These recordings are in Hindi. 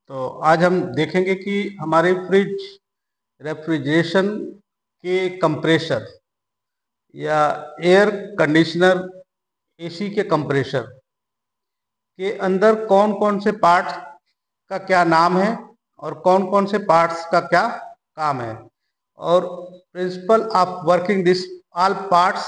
तो आज हम देखेंगे कि हमारे फ्रिज रेफ्रिजरेशन के कंप्रेसर या एयर कंडीशनर एसी के कंप्रेसर के अंदर कौन कौन से पार्ट्स का क्या नाम है और कौन कौन से पार्ट्स का क्या काम है और principle of working this all parts,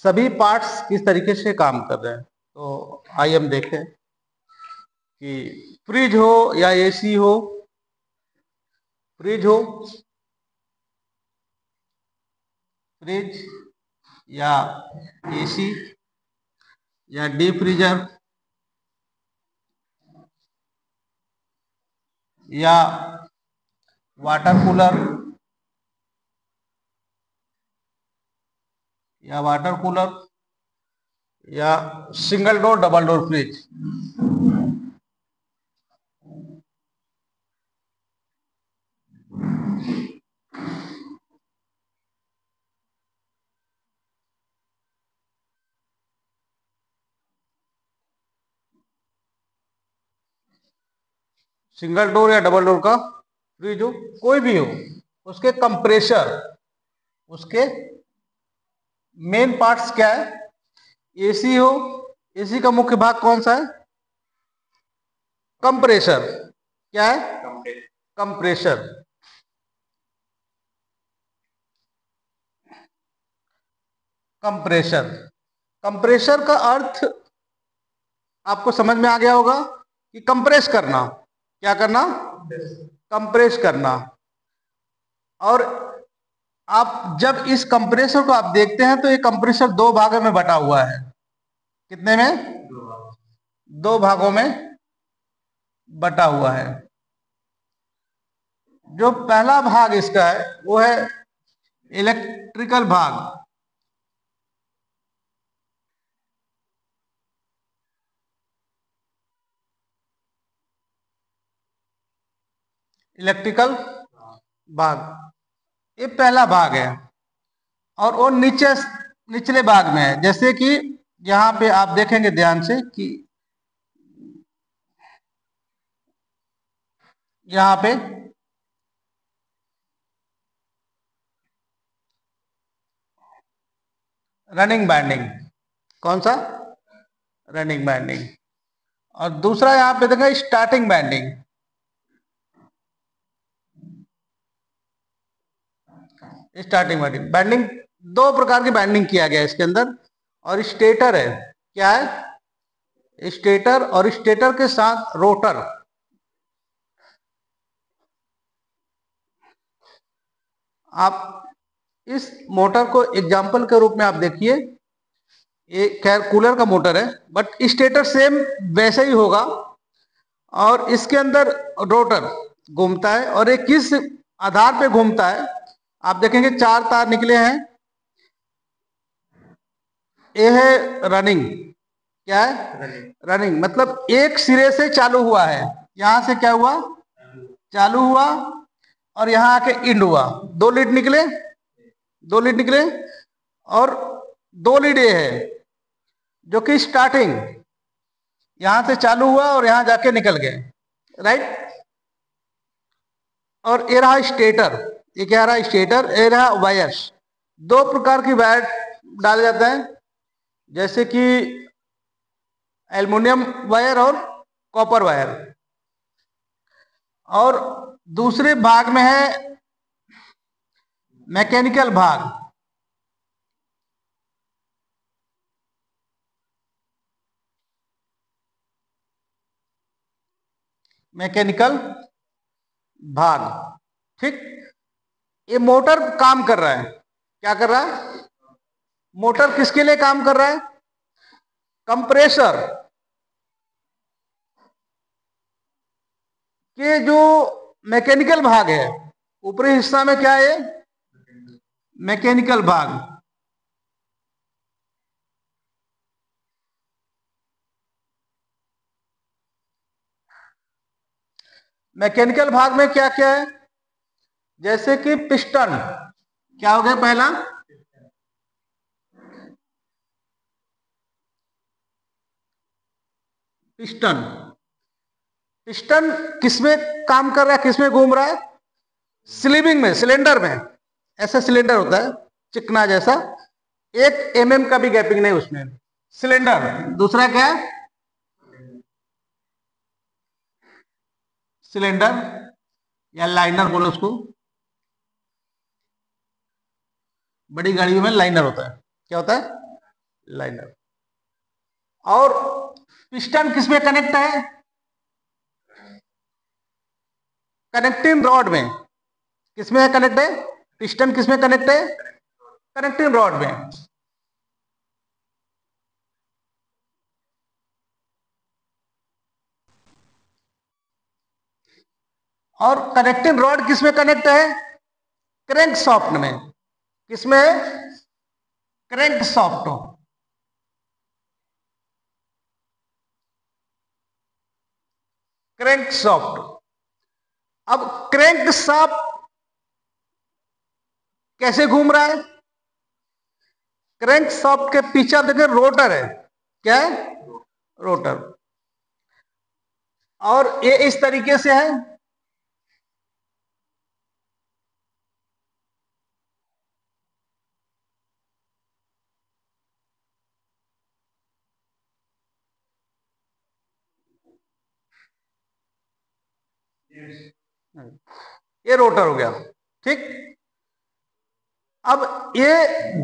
सभी पार्ट्स किस तरीके से काम कर रहे हैं। तो आइए हम देखें कि फ्रिज हो या एसी हो, फ्रिज हो, फ्रिज या एसी या डीप फ्रीजर या वाटर कूलर या single door double door fridge. Single door या डबल डोर का फ्रिज हो, कोई भी हो, उसके कंप्रेसर, उसके मेन पार्ट्स क्या है। एसी हो, एसी का मुख्य भाग कौन सा है? कंप्रेसर। क्या है? कंप्रेसर। कंप्रेसर, कंप्रेसर का अर्थ आपको समझ में आ गया होगा कि कंप्रेस करना। क्या करना? कंप्रेस करना। और आप जब इस कंप्रेसर को आप देखते हैं तो ये कंप्रेसर दो भागों में बटा हुआ है। कितने में? दो भागों में बटा हुआ है। जो पहला भाग इसका है वो है इलेक्ट्रिकल भाग। इलेक्ट्रिकल भाग, ये पहला भाग है। और वो निचले भाग में है। जैसे कि यहां पे आप देखेंगे ध्यान से कि यहां पे रनिंग बैंडिंग। कौन सा? Running winding. और दूसरा यहां पे देखा starting winding. Starting winding, winding दो प्रकार की बैंडिंग किया गया है इसके अंदर। और स्टेटर है। क्या है? स्टेटर, और स्टेटर के साथ रोटर। आप इस मोटर को एग्जाम्पल के रूप में आप देखिए। ये खैर कूलर का मोटर है, बट स्टेटर सेम वैसे ही होगा। और इसके अंदर रोटर घूमता है। और ये किस आधार पे घूमता है? आप देखेंगे चार तार निकले हैं। ये है रनिंग। क्या है? रनिंग मतलब एक सिरे से चालू हुआ है। यहां से क्या हुआ? चालू हुआ और यहां आके इंड हुआ। दो लीड निकले, दो लीड निकले। और दो लीड ये है जो कि स्टार्टिंग, यहां से चालू हुआ और यहां जाके निकल गए। राइट। और ये रहा स्टेटर। ये क्या रहा? स्टेटर। ये रहा वायर्स। दो प्रकार की वायर डाले जाते हैं, जैसे कि एल्युमिनियम वायर और कॉपर वायर। और दूसरे भाग में है मैकेनिकल भाग। मैकेनिकल भाग, ठीक। ये मोटर काम कर रहा है। क्या कर रहा है? मोटर किसके लिए काम कर रहा है? कंप्रेसर के जो मैकेनिकल भाग है, ऊपरी हिस्सा में क्या है? मैकेनिकल भाग। मैकेनिकल भाग में क्या क्या है? जैसे कि पिस्टन। क्या हो गया? पहला पिस्टन। पिस्टन किसमें काम कर रहा है, किसमें घूम रहा है? स्लीविंग में, सिलेंडर में। ऐसा सिलेंडर होता है चिकना जैसा, 1 mm का भी गैपिंग नहीं उसमें, सिलेंडर। दूसरा क्या है? सिलेंडर या लाइनर बोलो उसको। बड़ी गाड़ियों में लाइनर होता है। क्या होता है? लाइनर। और पिस्टन किसमें कनेक्ट है? कनेक्टिंग रॉड में। किसमें है कनेक्ट है? पिस्टन किसमें कनेक्ट है? कनेक्टिंग रॉड में। और कनेक्टिंग रॉड किसमें कनेक्ट है? क्रैंक सॉफ्ट में। किसमें है? Crank soft. Crank soft. अब क्रैंक सॉफ्ट कैसे घूम रहा है? क्रैंक सॉफ्ट के पीछे देखिए रोटर है। क्या है? रोटर। और ये इस तरीके से है। ये रोटर हो गया, ठीक। अब ये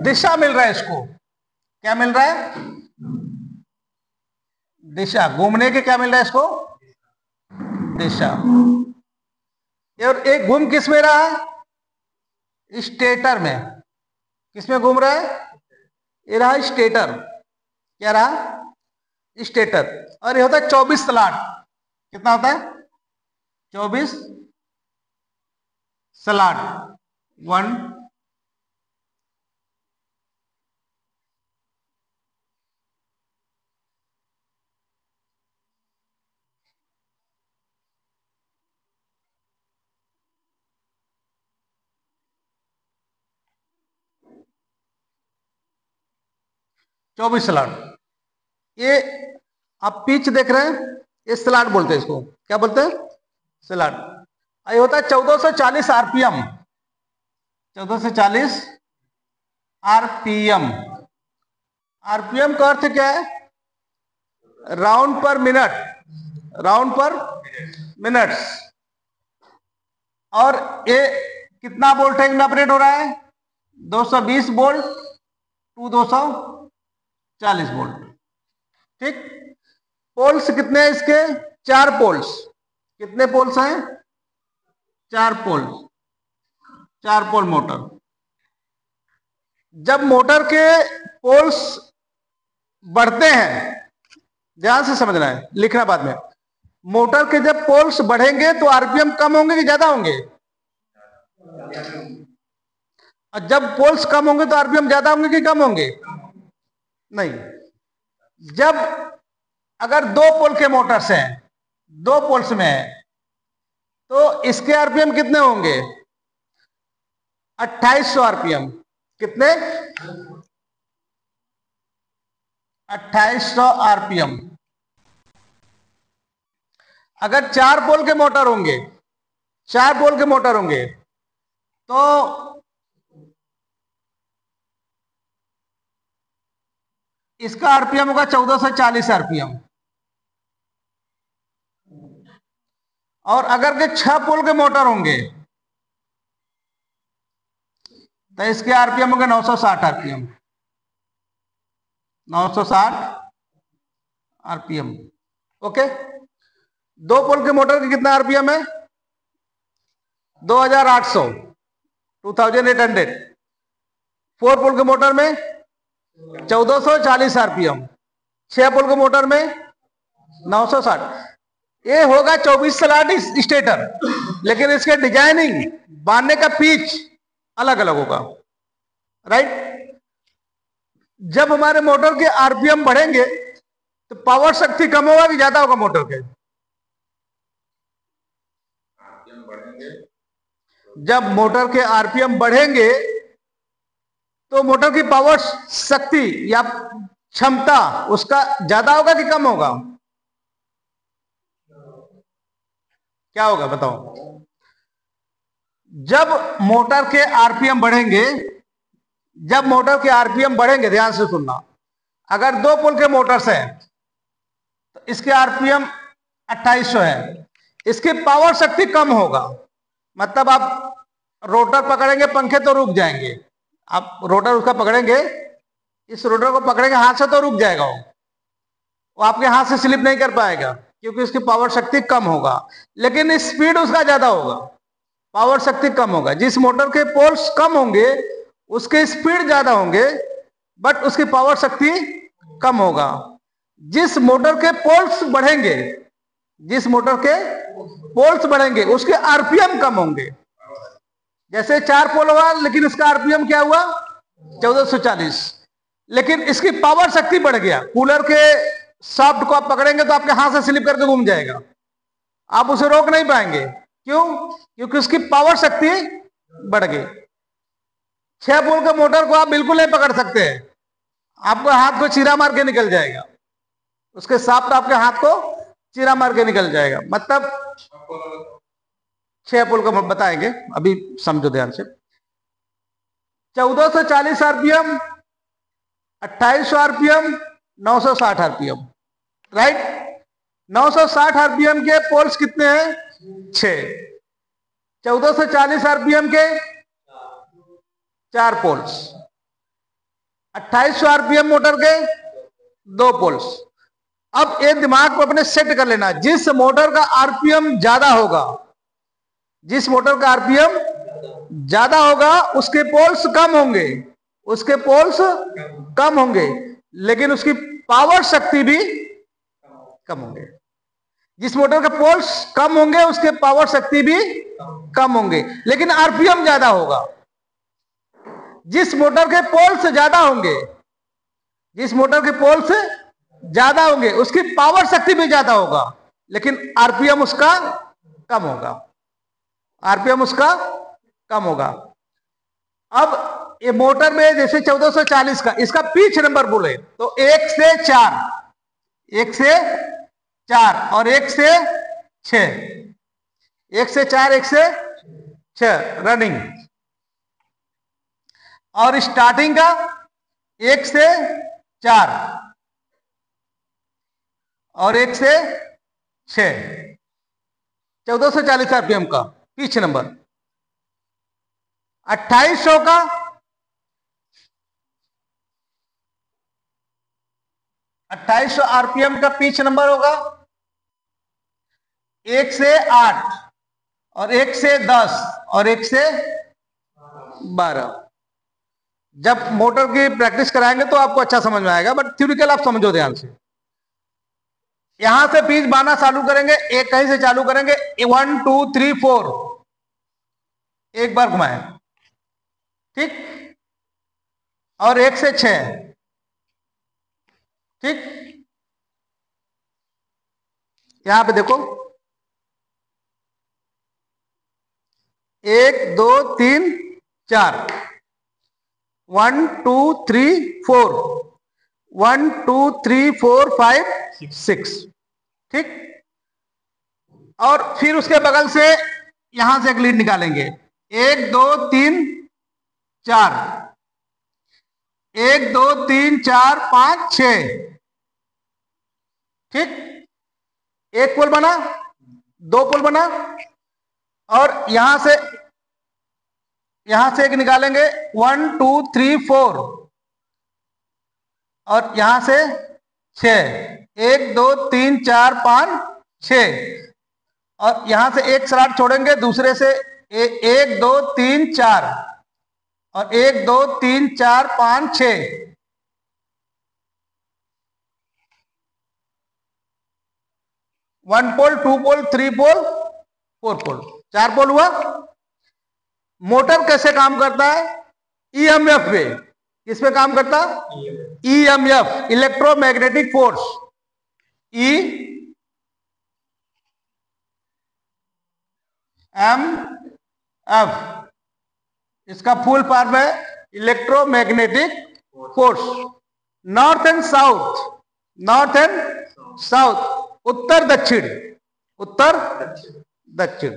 दिशा मिल रहा है इसको। क्या मिल रहा है? दिशा। घूमने के क्या मिल रहा है इसको? दिशा। और एक घूम किस में रहा है? स्टेटर में। किसमें घूम रहा है? ये रहा स्टेटर। क्या रहा? स्टेटर। और ये होता है 24 स्लॉट। कितना होता है? 24 स्लॉट। 1 24 स्लॉट। ये आप पिच देख रहे हैं, ये स्लॉट बोलते हैं इसको। क्या बोलते हैं? स्लॉट। ये होता है 1440 आरपीएम। 1440 आरपीएम। आरपीएम का अर्थ क्या है? राउंड पर मिनट। राउंड पर मिनट्स। और ये कितना वोल्टेज में ऑपरेट हो रहा है? 220 वोल्ट टू 240 वोल्ट, ठीक। पोल्स कितने हैं इसके? 4 पोल्स। कितने पोल्स हैं? 4 पोल्स। 4 pole motor. जब मोटर के पोल्स बढ़ते हैं, ध्यान से समझना है, लिखना बाद में। मोटर के जब पोल्स बढ़ेंगे तो आरपीएम कम होंगे कि ज्यादा होंगे? और जब पोल्स कम होंगे तो आरपीएम ज्यादा होंगे कि कम होंगे? नहीं। जब अगर 2 पोल के मोटर्स हैं, 2 पोल्स में है, तो इसके आरपीएम कितने होंगे? 2800 आरपीएम। कितने? 2800 आरपीएम। अगर 4 पोल के मोटर होंगे, 4 पोल के मोटर होंगे, तो इसका आरपीएम होगा 1440 आरपीएम। और अगर के 6 पोल के मोटर होंगे तो इसके आरपीएम होगा 960 आरपीएम। 960 आरपीएम। ओके। 2 पोल के मोटर की कितना आरपीएम है? 2800, 2800। 4 पोल के मोटर में 1440 आरपीएम। 6 पोल के मोटर में 960। ये होगा 24 स्लॉट स्टेटर, लेकिन इसके डिजाइनिंग, बांधने का पिच अलग अलग होगा, राइट। जब हमारे मोटर के आरपीएम बढ़ेंगे तो पावर शक्ति कम होगा कि ज्यादा होगा मोटर के? जब मोटर के आरपीएम बढ़ेंगे तो मोटर की पावर शक्ति या क्षमता उसका ज्यादा होगा कि कम होगा? क्या होगा बताओ? जब मोटर के आरपीएम बढ़ेंगे, जब मोटर के आरपीएम बढ़ेंगे, ध्यान से सुनना, अगर 2 पोल के मोटर्स हैं तो इसके आरपीएम 2800 है, इसकी पावर शक्ति कम होगा। मतलब आप रोटर पकड़ेंगे, पंखे तो रुक जाएंगे, आप रोटर उसका पकड़ेंगे, इस रोटर को पकड़ेंगे हाथ से तो रुक जाएगा, वो आपके हाथ से स्लिप नहीं कर पाएगा क्योंकि उसकी पावर शक्ति कम होगा, लेकिन स्पीड उसका ज्यादा होगा, पावर शक्ति कम होगा। जिस मोटर के पोल्स कम होंगे उसके स्पीड ज्यादा होंगे, बट उसकी पावर शक्ति कम होगा। जिस मोटर के पोल्स बढ़ेंगे, जिस मोटर के पोल्स बढ़ेंगे उसके आरपीएम कम होंगे। जैसे 4 पोल हुआ, लेकिन इसका आरपीएम क्या हुआ? 1440, लेकिन इसकी पावर शक्ति बढ़ गया। कूलर के शाफ्ट को आप पकड़ेंगे तो आपके हाथ से स्लिप करके घूम जाएगा, आप उसे रोक नहीं पाएंगे। क्यों? क्योंकि उसकी पावर शक्ति बढ़ गई। 6 पोल के मोटर को आप बिल्कुल नहीं पकड़ सकते हैं, आपको हाथ को चीरा मार के निकल जाएगा, उसके शाफ्ट आपके हाथ को चीरा मार के निकल जाएगा। मतलब 6 पोल को बताएंगे, अभी समझो ध्यान से। 1440 RPM, 2800 RPM, 960 RPM, right. 960 RPM के पोल्स कितने हैं? 6। 1440 आरपीएम के 4 पोल्स, 2800 आरपीएम मोटर के 2 पोल्स। अब ये दिमाग को अपने सेट कर लेना, जिस मोटर का आरपीएम ज्यादा होगा, जिस मोटर का आरपीएम ज्यादा होगा उसके पोल्स कम होंगे, उसके पोल्स कम होंगे, लेकिन उसकी पावर शक्ति भी कम होंगे। जिस मोटर के पोल्स कम होंगे उसके पावर शक्ति भी कम होंगे, लेकिन आरपीएम ज्यादा होगा। जिस मोटर के पोल्स ज्यादा होंगे, जिस मोटर के पोल्स ज्यादा होंगे उसकी पावर शक्ति भी ज्यादा होगा, लेकिन आरपीएम उसका कम होगा, आरपीएम उसका कम होगा। अब ये मोटर में जैसे 1440 का, इसका पिच नंबर बोले तो 1 से 4, 1 से 4 और 1 से 6, 1 से 4, 1 से 6 रनिंग। और स्टार्टिंग का 1 से 4 और 1 से 6, 1440 आरपीएम का पिच नंबर। 2800 का 2800 आरपीएम का पिच नंबर होगा 1 से 8 और 1 से 10 और 1 से 12। जब मोटर की प्रैक्टिस कराएंगे तो आपको अच्छा समझ में आएगा, बट थ्योरिकल आप समझो ध्यान से। यहां से पिच बाना चालू करेंगे, एक कहीं से चालू करेंगे, 1 2 3 4, एक बार घुमाएं, ठीक, और 1 से 6, ठीक। यहां पे देखो 1 2 3 4, 1 2 3 4, 1 2 3 4 5 6, ठीक। और फिर उसके बगल से यहां से एक लीड निकालेंगे, 1 2 3 4, 1 2 3 4 5 6, ठीक। एक पोल बना, 2 पोल बना, और यहां से एक निकालेंगे 1 2 3 4, और यहां से 6, 1 2 3 4 5 6, और यहां से एक स्लॉट छोड़ेंगे, दूसरे से 1 2 3 4 और 1 2 3 4 5 6, 1 पोल 2 पोल 3 पोल 4 पोल, 4 पोल हुआ। मोटर कैसे काम करता है? ईएमएफ पे। किस पे काम करता? EMF, electromagnetic force. E M F, इसका फुल फॉर्म है electromagnetic force. North and south, north and south, उत्तर दक्षिण, उत्तर दक्षिण।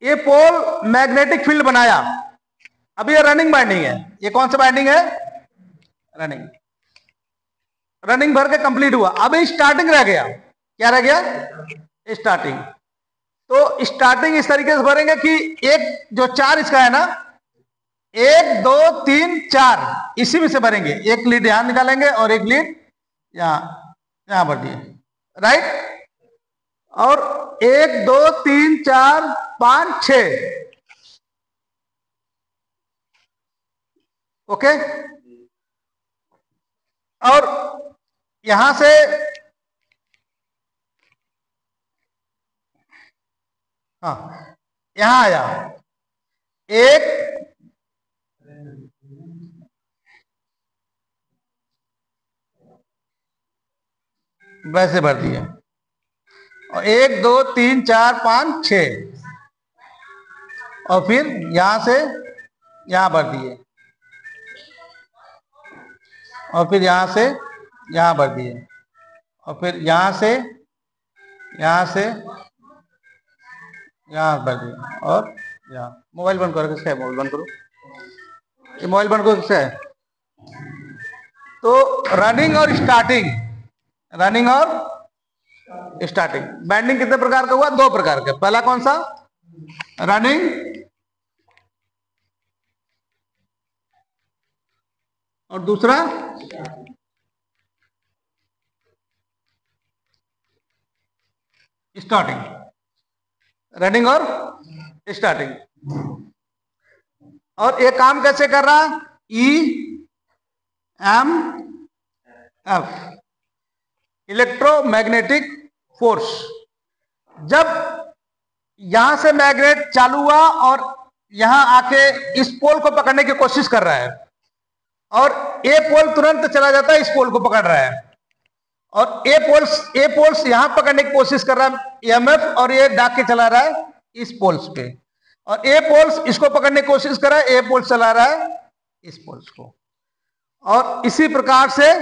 ये पोल मैग्नेटिक फील्ड बनाया। अब ये रनिंग बाइंडिंग है। ये कौन सा बाइंडिंग है? रनिंग। रनिंग भर के कंप्लीट हुआ। अब स्टार्टिंग रह गया। क्या रह गया? स्टार्टिंग। तो स्टार्टिंग इस तरीके से भरेंगे कि एक जो 4 इसका है ना, 1 2 3 4 इसी में से भरेंगे। एक लीड यहां निकालेंगे और एक लीड यहां भर दिए, राइट। और 1 2 3 4 5 6, ओके। और यहां से यहां आया एक, वैसे भर दिए। और 1 2 3 4 5 6, और फिर यहां से यहां भर दिए, और फिर यहां से यहां भर दिए, और फिर यहां से यहां भर दिए, और यहां। मोबाइल बंद करो। किसका है मोबाइल? बंद करो। ये मोबाइल बंद करो। किसका है? तो रनिंग और स्टार्टिंग, रनिंग और स्टार्टिंग। बैंडिंग कितने प्रकार का हुआ? 2 प्रकार के। पहला कौन सा? रनिंग, और दूसरा स्टार्टिंग। रनिंग और स्टार्टिंग। और ये काम कैसे कर रहा? EMF, electromagnetic force. जब यहां से मैग्नेट चालू हुआ और यहां आके इस पोल को पकड़ने की कोशिश कर रहा है, और ए पोल तुरंत चला जाता है, इस पोल को पकड़ रहा है। और ए पोल्स यहां पकड़ने की कोशिश कर रहा है EMF, और ये डाक के चला रहा है इस पोल्स पे। और ए पोल्स इसको पकड़ने की कोशिश कर रहा है, ए पोल्स चला रहा है इस पोल्स को। और इसी प्रकार से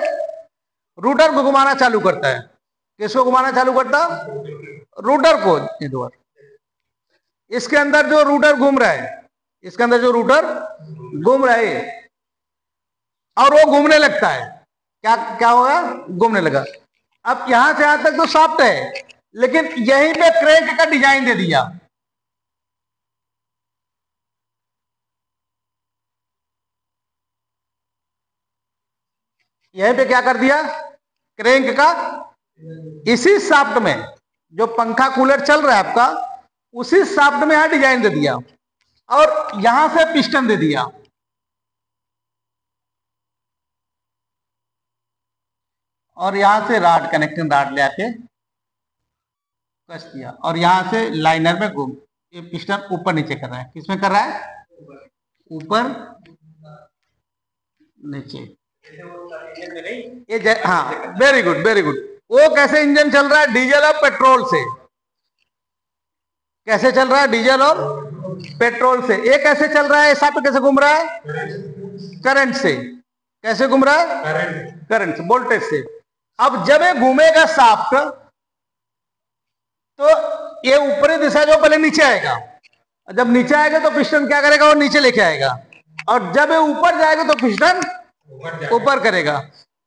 रूटर को घुमाना चालू करता है। किसको घुमाना चालू करता? रूटर को। इधर इसके अंदर जो रूटर घूम रहा है, इसके अंदर जो रूटर घूम रहा है, और वो घूमने लगता है। क्या क्या होगा? घूमने लगा। अब यहां से यहां तक तो शाफ्ट है, लेकिन यहीं पे क्रैंक का डिजाइन दे दिया। यहीं पे क्या कर दिया? क्रैंक का। इसी शाफ्ट में जो पंखा कूलर चल रहा है आपका, उसी शाफ्ट में यहां डिजाइन दे दिया, और यहां से पिस्टन दे दिया। और यहां से राड, कनेक्टिंग राड ले आके कस दिया, और यहां से लाइनर में घूम। ये पिस्टन ऊपर नीचे कर रहा है। किसमें कर रहा है? ऊपर नीचे। ये हाँ, वेरी गुड वेरी गुड। वो कैसे इंजन चल रहा है? डीजल और पेट्रोल से। कैसे चल रहा है? डीजल और पेट्रोल से। ये कैसे चल रहा है? शाफ्ट कैसे घूम रहा है? करंट से। कैसे घूम रहा है? करंट से, वोल्टेज से। अब जब ये घूमेगा शाफ्ट, तो ये ऊपरी दिशा जो पहले नीचे आएगा, जब नीचे आएगा तो पिस्टन क्या करेगा? वो नीचे लेके आएगा। और जब ये ऊपर जाएगा तो पिस्टन ऊपर करेगा।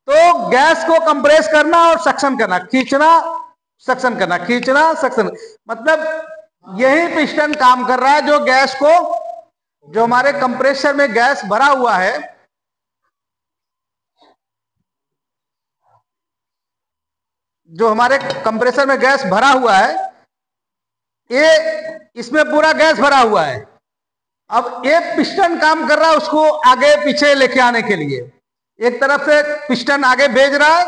तो गैस को कंप्रेस करना और सक्शन करना, खींचना सक्शन करना, खींचना सक्शन, मतलब यही पिस्टन काम कर रहा है। जो गैस को, जो हमारे कंप्रेसर में गैस भरा हुआ है, जो हमारे कंप्रेसर में गैस भरा हुआ है, ये इसमें पूरा गैस भरा हुआ है। अब एक पिस्टन काम कर रहा है उसको आगे पीछे लेके आने के लिए। एक तरफ से पिस्टन आगे भेज रहा है,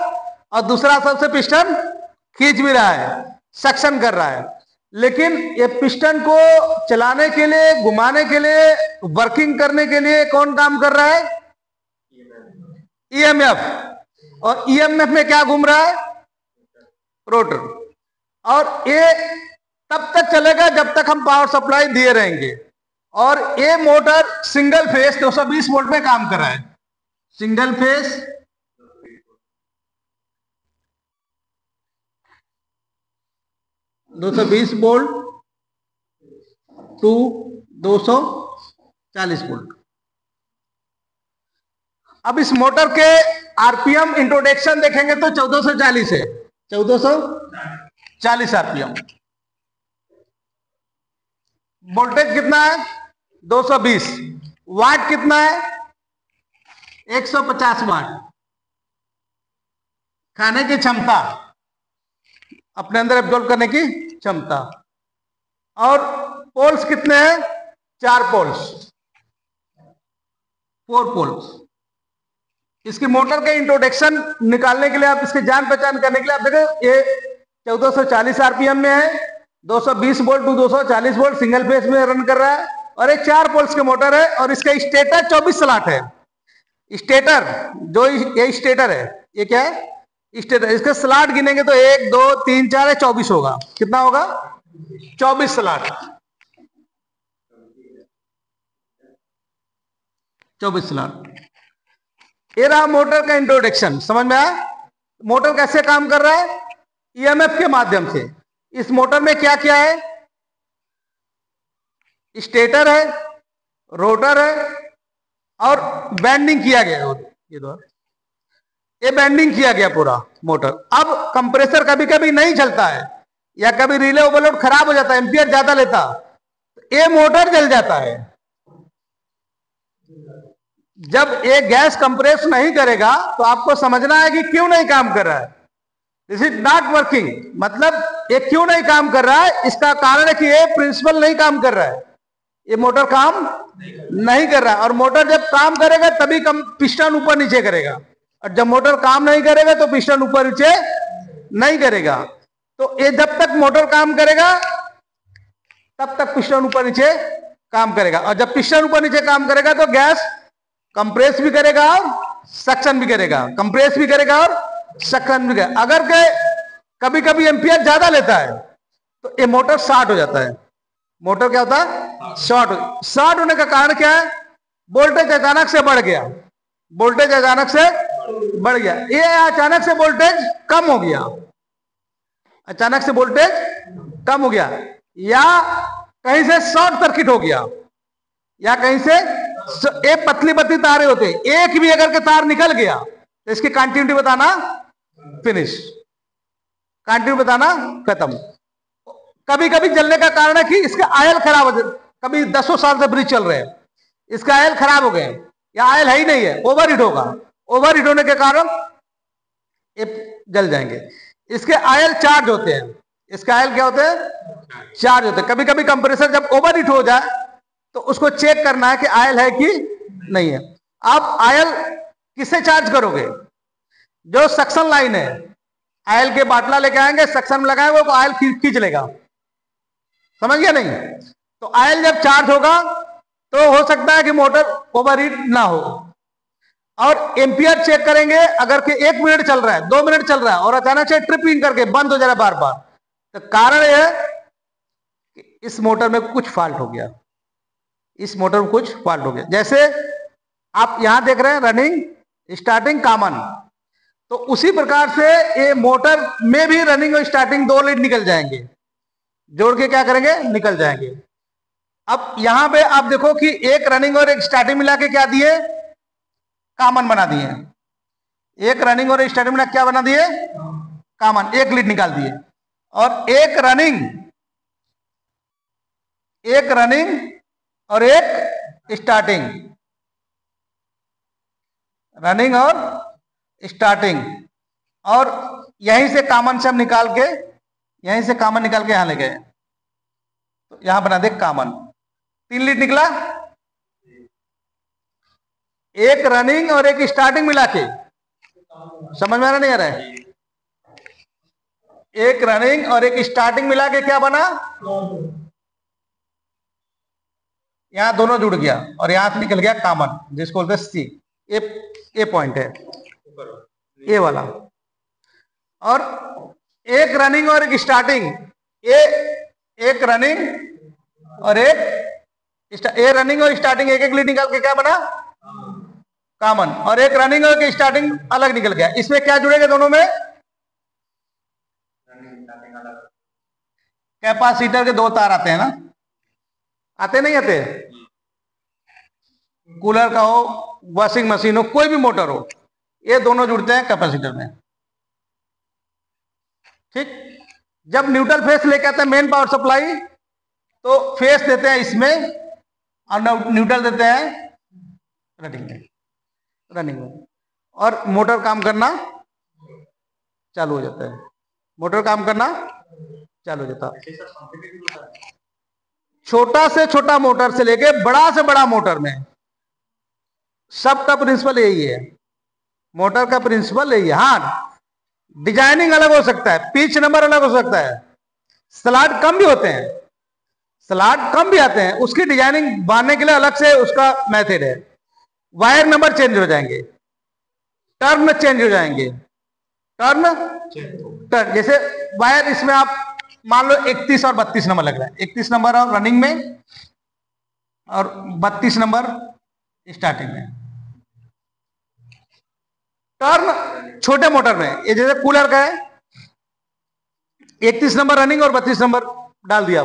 और दूसरा तरफ से पिस्टन खींच भी रहा है, सक्शन कर रहा है। लेकिन ये पिस्टन को चलाने के लिए, घुमाने के लिए, वर्किंग करने के लिए कौन काम कर रहा है? EMF। और EMF में क्या घूम रहा है? रोटर। और ये तब तक चलेगा जब तक हम पावर सप्लाई दिए रहेंगे। और ये मोटर सिंगल फेस 220 वोल्ट में काम कर रहा है। Single phase 220 volt to 240 volt. अब इस मोटर के आरपीएम इंट्रोडक्शन देखेंगे तो 1440 है, 1440 आरपीएम। वोल्टेज कितना है? 220। वाट कितना है? 150 वाट। खाने की क्षमता, अपने अंदर एब्जॉर्ब करने की क्षमता। और पोल्स कितने हैं? 4 पोल्स, 4 पोल्स। इसकी मोटर के इंट्रोडक्शन निकालने के लिए, आप इसकी जान पहचान करने के लिए, आप देखो ये 1440 आरपीएम में है, 220 volt to 240 volt single phase में रन कर रहा है, और ये 4 पोल्स के मोटर है, और इसका स्टेटर 24 स्लॉट है। स्टेटर जो ये स्टेटर है, ये क्या है? स्टेटर। इसके स्लॉट गिनेंगे तो 1 2 3 4 है, 24 होगा। कितना होगा? 24 स्लॉट, 24 स्लॉट। ये रहा मोटर का इंट्रोडक्शन। समझ में आया? मोटर कैसे काम कर रहा है? ईएमएफ के माध्यम से। इस मोटर में क्या क्या है? स्टेटर है, रोटर है, और बैंडिंग किया गया है। ये बैंडिंग किया गया पूरा मोटर। अब कंप्रेसर कभी कभी नहीं चलता है, या कभी रिले ओवरलोड खराब हो जाता है, एम्पियर ज्यादा लेता, ये मोटर जल जाता है। जब ये गैस कंप्रेस नहीं करेगा तो आपको समझना है कि क्यों नहीं काम कर रहा है। दिस इज नॉट वर्किंग, मतलब ये क्यों नहीं काम कर रहा है? इसका कारण है कि ये प्रिंसिपल नहीं काम कर रहा है, ये मोटर काम नहीं कर रहा है। और मोटर जब काम करेगा तभी पिस्टन ऊपर नीचे करेगा, और जब मोटर काम नहीं करेगा तो पिस्टन ऊपर नीचे नहीं करेगा। तो ये जब तक मोटर काम करेगा तब तक पिस्टन ऊपर नीचे काम करेगा, और जब पिस्टन ऊपर नीचे काम करेगा तो गैस कंप्रेस भी करेगा और सक्शन भी करेगा, कंप्रेस भी करेगा और सक्शन भी करेगा। अगर के कभी कभी एम्पियर ज्यादा लेता है तो ये मोटर शॉर्ट हो जाता है। मोटर क्या होता है? शॉर्ट होने का कारण क्या है? वोल्टेज अचानक से बढ़ गया, वोल्टेज अचानक से बढ़ गया, ये अचानक से वोल्टेज कम हो गया, अचानक से वोल्टेज कम हो गया, या कहीं से शॉर्ट सर्किट हो गया, या कहीं से एक पतली पतली तारे होते हैं, एक भी अगर के तार निकल गया तो इसकी कंटिन्यूटी बताना फिनिश, कंटिन्यूटी बताना खत्म। कभी कभी जलने का कारण है कि इसका आयल खराब हो जाए। कभी 10 साल से ब्रिज चल रहे हैं, इसका आयल खराब हो गए, या आयल है ही नहीं है, ओवरहीट होगा, ओवरहीट होने के कारण ये जल जाएंगे। इसके आयल चार्ज होते हैं, इसके आयल क्या होते हैं? चार्ज होते हैं। कभी कभी कंप्रेसर जब ओवरहीट हो जाए तो उसको चेक करना है कि आयल है कि नहीं है। आप आयल किससे चार्ज करोगे? जो सक्शन लाइन है, आयल के बाटला लेके आएंगे, सक्शन में लगाएंगे, वो आयल खींच लेगा। समझ गया नहीं? तो आयल जब चार्ज होगा तो हो सकता है कि मोटर ओवरहीट ना हो। और एम्पियर चेक करेंगे, अगर के 1 मिनट चल रहा है, 2 मिनट चल रहा है, और अचानक से ट्रिपिंग करके बंद हो जा रहा है बार बार, तो कारण यह है कि इस मोटर में कुछ फॉल्ट हो गया, इस मोटर में कुछ फॉल्ट हो गया। जैसे आप यहां देख रहे हैं रनिंग स्टार्टिंग कॉमन, तो उसी प्रकार से ये मोटर में भी रनिंग और स्टार्टिंग 2 लीड निकल जाएंगे, जोड़ के क्या करेंगे? निकल जाएंगे। अब यहां पे आप देखो कि एक रनिंग और एक स्टार्टिंग मिला के क्या दिए? कॉमन बना दिए। एक रनिंग और एक स्टार्टिंग मिला क्या बना दिए? कॉमन, एक लीड निकाल दिए। और एक रनिंग और एक स्टार्टिंग, रनिंग और स्टार्टिंग, और यहीं से कॉमन से हम निकाल के, यहीं से कॉमन निकाल के यहां ले गए, तो यहां बना दे कॉमन। 3 लीड निकला, एक रनिंग और एक स्टार्टिंग मिला के। समझ में आ रहा नहीं आ रहा है? एक रनिंग और एक स्टार्टिंग मिला के क्या बना? यहां दोनों जुड़ गया और यहां से निकल गया कॉमन, जिसको बोलते हैं सी। ए पॉइंट है, ए वाला। और एक रनिंग और एक स्टार्टिंग, एक रनिंग और एक रनिंग और स्टार्टिंग एक एक लीड निकाल के क्या बना? कॉमन। और एक रनिंग और एक स्टार्टिंग अलग निकल गया। इसमें क्या जुड़ेगा दोनों में? कैपेसिटर के 2 तार आते हैं ना, आते नहीं आते? कूलर का हो, वॉशिंग मशीन हो, कोई भी मोटर हो, ये दोनों जुड़ते हैं कैपेसिटर में। ठीक, जब न्यूट्रल फेस लेके आते हैं मेन पावर सप्लाई, तो फेस देते हैं इसमें और न्यूट्रल देते हैं रनिंग में, और मोटर काम करना चालू हो जाता है। मोटर काम करना चालू हो जाता है। छोटा से छोटा मोटर से लेके बड़ा से बड़ा मोटर में सबका प्रिंसिपल यही है। मोटर का प्रिंसिपल यही है। हाँ, डिजाइनिंग अलग हो सकता है, पिच नंबर अलग हो सकता है, स्लॉट कम भी होते हैं, स्लॉट कम भी आते हैं, उसकी डिजाइनिंग बांधने के लिए अलग से उसका मेथड है। वायर नंबर चेंज हो जाएंगे, टर्न चेंज हो जाएंगे, टर्न जैसे वायर इसमें आप मान लो 31 और 32 नंबर लग रहा है, 31 नंबर और रनिंग में और 32 नंबर स्टार्टिंग में। टर्न छोटे मोटर में, ये जैसे कूलर का है, 31 नंबर रनिंग और 32 नंबर डाल दिया,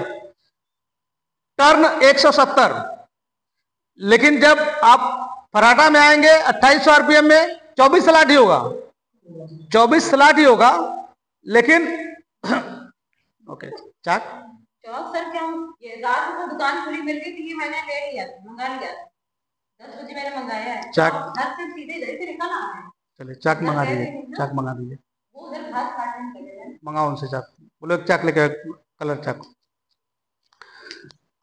टर्न 170। लेकिन जब आप फराटा में आएंगे 2800 आरपीएम में 24 स्लॉट ही होगा, 24 स्लॉट ही होगा। लेकिन ओके, चाक सर, क्या ये रात को दुकान खुली मिल गई थी, ये मैंने ले लिया, मंगा लिया, 10 बजे मैंने मंगाया है। चाक घर से सीधे इधर से निकल आ रहे हैं। चलिए चाक मंगा दीजिए, चाक मंगा दीजिए, वो उधर घास काटने लगे हैं। मंगाओ उनसे चाक, बोलो एक चाक लेके, कलर चाक।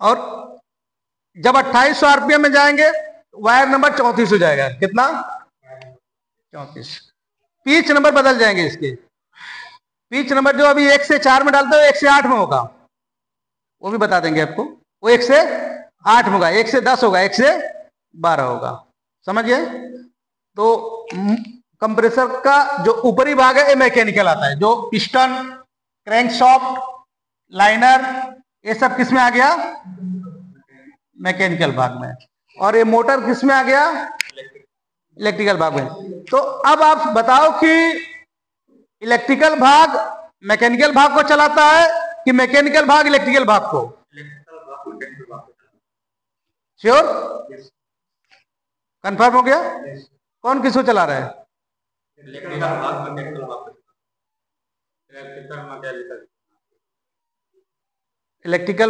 और जब 2800 आरपीएम में जाएंगे वायर नंबर 34 हो जाएगा। कितना? 34। पिच नंबर बदल जाएंगे इसके। पिच नंबर जो अभी 1 से 4 में डालते हो 1 से 8 में होगा, वो भी बता देंगे आपको। वो 1 से 8 में होगा, 1 से 10 होगा, 1 से 12 होगा। समझ गए? तो कंप्रेसर का जो ऊपरी भाग है ये मैकेनिकल आता है, जो पिस्टन, क्रैंकशाफ्ट, लाइनर, ये सब किस में आ गया? मैकेनिकल भाग में। और ये मोटर किस में आ गया? इलेक्ट्रिकल भाग में। तो अब आप बताओ कि इलेक्ट्रिकल भाग मैकेनिकल भाग को चलाता है कि मैकेनिकल भाग इलेक्ट्रिकल भाग को? श्योर? कंफर्म हो गया? कौन किसको चला रहा है? इलेक्ट्रिकल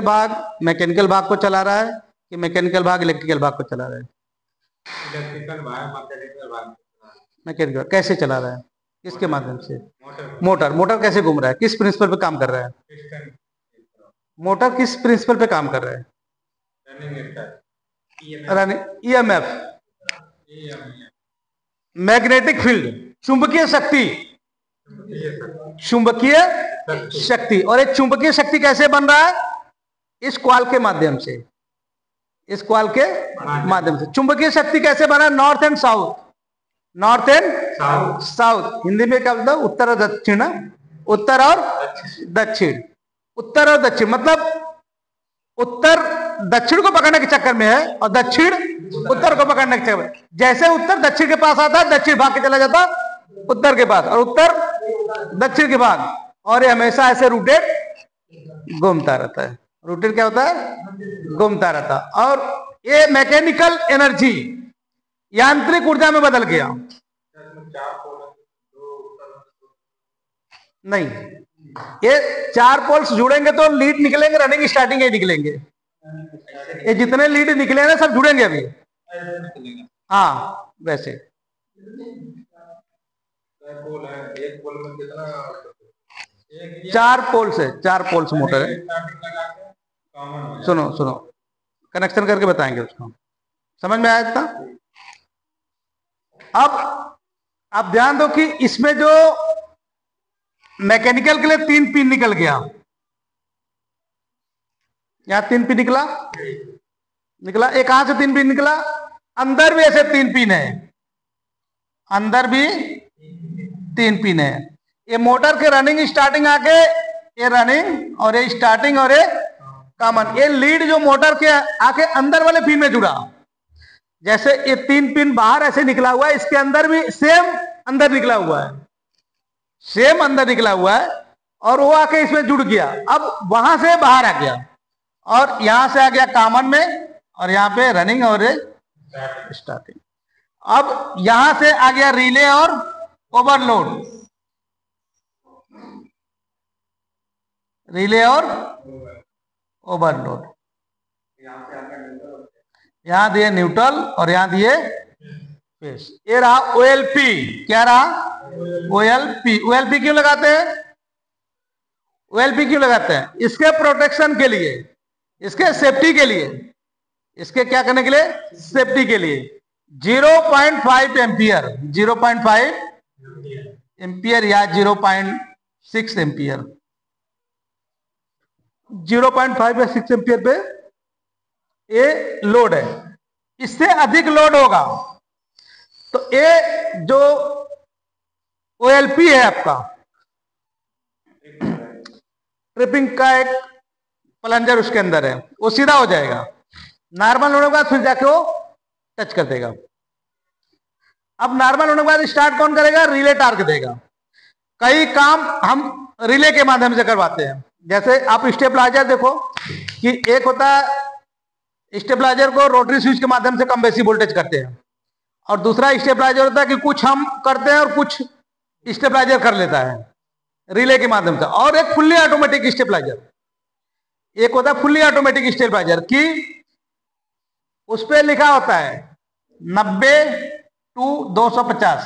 भाग मैकेनिकल भाग को चला रहा है कि मैकेनिकल भाग इलेक्ट्रिकल भाग को चला रहा है? इलेक्ट्रिकल भाग मैकेनिकल कैसे चला रहा है? किसके माध्यम से? मोटर कैसे घूम रहा है? किस प्रिंसिपल पे काम कर रहा है? मोटर किस प्रिंसिपल पे काम कर रहा है? ईएमएफ, मैग्नेटिक फील्ड, चुंबकीय शक्ति, चुंबकीय शक्ति। और एक चुंबकीय शक्ति कैसे बन रहा है? इस कॉइल के माध्यम से, इस कॉइल के माध्यम से। चुंबकीय शक्ति कैसे बना? North and south, north and south. Hindi में क्या बोलता है? उत्तर और दक्षिण। उत्तर और दक्षिण, उत्तर और दक्षिण मतलब उत्तर दक्षिण को पकड़ने के चक्कर में है और दक्षिण उत्तर को पकड़ने के चक्कर में। जैसे उत्तर दक्षिण के पास आता है, दक्षिण भाग के चला जाता उत्तर के पास, और उत्तर दक्षिण के भाग। और ये हमेशा ऐसे रूटेड घूमता रहता है। रूटेड क्या होता है? घूमता रहता। और ये मैकेनिकल एनर्जी यांत्रिक ऊर्जा में बदल गया। नहीं, ये 4 पोल्स जुड़ेंगे तो लीड निकलेंगे, रनिंग स्टार्टिंग ही निकलेंगे। ये जितने लीड निकले ना सब जुड़ेंगे अभी। हाँ, वैसे एक पोल में कितना? 4 पोल्स है, 4 पोल्स मोटर है। सुनो कनेक्शन करके बताएंगे उसको। समझ में आया इतना? अब आप ध्यान दो कि इसमें जो मैकेनिकल के लिए 3 पिन निकल गया, यहां 3 पिन निकला। एक कहां से 3 पिन निकला? अंदर भी ऐसे 3 पिन है, अंदर भी 3 पिन है। ये मोटर के रनिंग स्टार्टिंग आके ये रनिंग और ये स्टार्टिंग और ये कॉमन। ये लीड जो मोटर के आके अंदर वाले पिन में जुड़ा, जैसे ये 3 पिन बाहर ऐसे निकला हुआ है, इसके अंदर भी सेम अंदर निकला हुआ है, सेम अंदर निकला हुआ है। और वो आके इसमें जुड़ गया, अब वहां से बाहर आ गया और यहां से आ गया कॉमन में, और यहाँ पे रनिंग और स्टार्टिंग। अब यहां से आ गया रिले और ओवरलोड, रिले और ओवरलोड। यहां दिए न्यूट्रल और यहां दिए फेस। ये रहा ओएलपी। क्या रहा? ओएलपी। ओएलपी क्यों लगाते हैं? ओएलपी क्यों लगाते हैं? इसके प्रोटेक्शन के लिए, इसके सेफ्टी के लिए, इसके क्या करने के लिए? सेफ्टी के लिए। 0.5 एम्पियर, 0.5 एम्पियर या 0.6 एम्पियर, 0.5 या 6 एम्पियर पे ये लोड है। इससे अधिक लोड होगा तो ये जो ओएलपी है आपका, ट्रिपिंग का एक प्लंजर उसके अंदर है, वो सीधा हो जाएगा। नॉर्मल होने के बाद फिर जाके वो टच कर देगा। अब नॉर्मल होने के बाद स्टार्ट कौन करेगा? रिले टार्क देगा। कई काम हम रिले के माध्यम से करवाते हैं। जैसे आप स्टेबलाइजर देखो कि एक होता है स्टेबलाइजर को रोटरी स्विच के माध्यम से कम बेसी वोल्टेज करते हैं, और दूसरा स्टेबलाइजर होता है कि कुछ हम करते हैं और कुछ स्टेबलाइजर कर लेता है रिले के माध्यम से। और एक फुल्ली ऑटोमेटिक स्टेबलाइजर, एक होता है फुल्ली ऑटोमेटिक स्टेबलाइजर की उस पर लिखा होता है 90 to 250,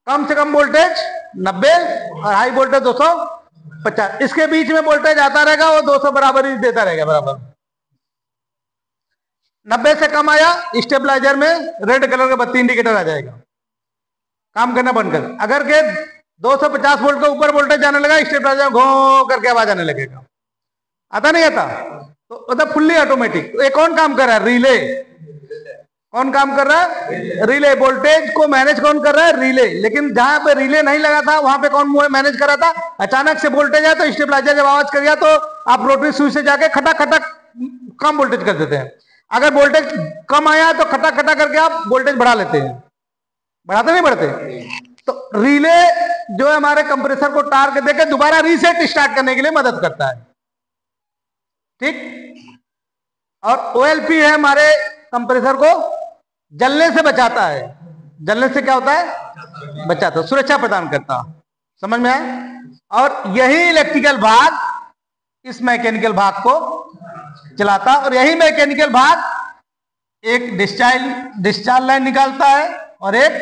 कम से कम वोल्टेज 90 और हाई वोल्टेज 250। इसके बीच में वोल्टेज आता रहेगा, वो 200 बराबर ही देता रहेगा, बराबर। 90 से कम आया, स्टेबलाइजर में रेड कलर का बत्ती इंडिकेटर आ जाएगा, काम करना बंद कर। अगर के 250 वोल्ट के ऊपर वोल्टेज जाने लगा, स्टेबलाइजर घो करके आवाज आने लगेगा। आता नहीं आता? तो मतलब फुल्ली ऑटोमेटिक। ये कौन काम कर रहा है? रिले। कौन काम कर रहा है? रिले। वोल्टेज को मैनेज कौन कर रहा है? रिले। लेकिन जहां पे रिले नहीं लगा था वहां पे कौन मैनेज कर रहा था? अचानक से वोल्टेज आया तो स्टेबलाइजर जब आवाज कर गया तो आप रोटरी स्विच से जाके खटक खटक कम वोल्टेज कर देते हैं। अगर वोल्टेज कम आया तो खटक खटक करके आप वोल्टेज बढ़ा लेते हैं। बढ़ाते नहीं बढ़ते? तो रिले जो है हमारे कंप्रेसर को टार्क देकर दोबारा रीसेट स्टार्ट करने के लिए मदद करता है। ठीक। और ओएलपी है हमारे कंप्रेसर को जलने से बचाता है। जलने से क्या होता है? बचाता, सुरक्षा प्रदान करता। समझ में आया? और यही इलेक्ट्रिकल भाग इस मैकेनिकल भाग को चलाता, और यही मैकेनिकल भाग एक डिस्चार्ज लाइन निकालता है और एक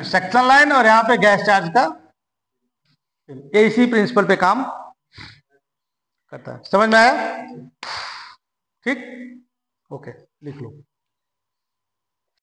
सक्शन लाइन, और यहां पे गैस चार्ज का इसी प्रिंसिपल पे काम करता है। समझ में आया? ठीक, ओके, लिख लो।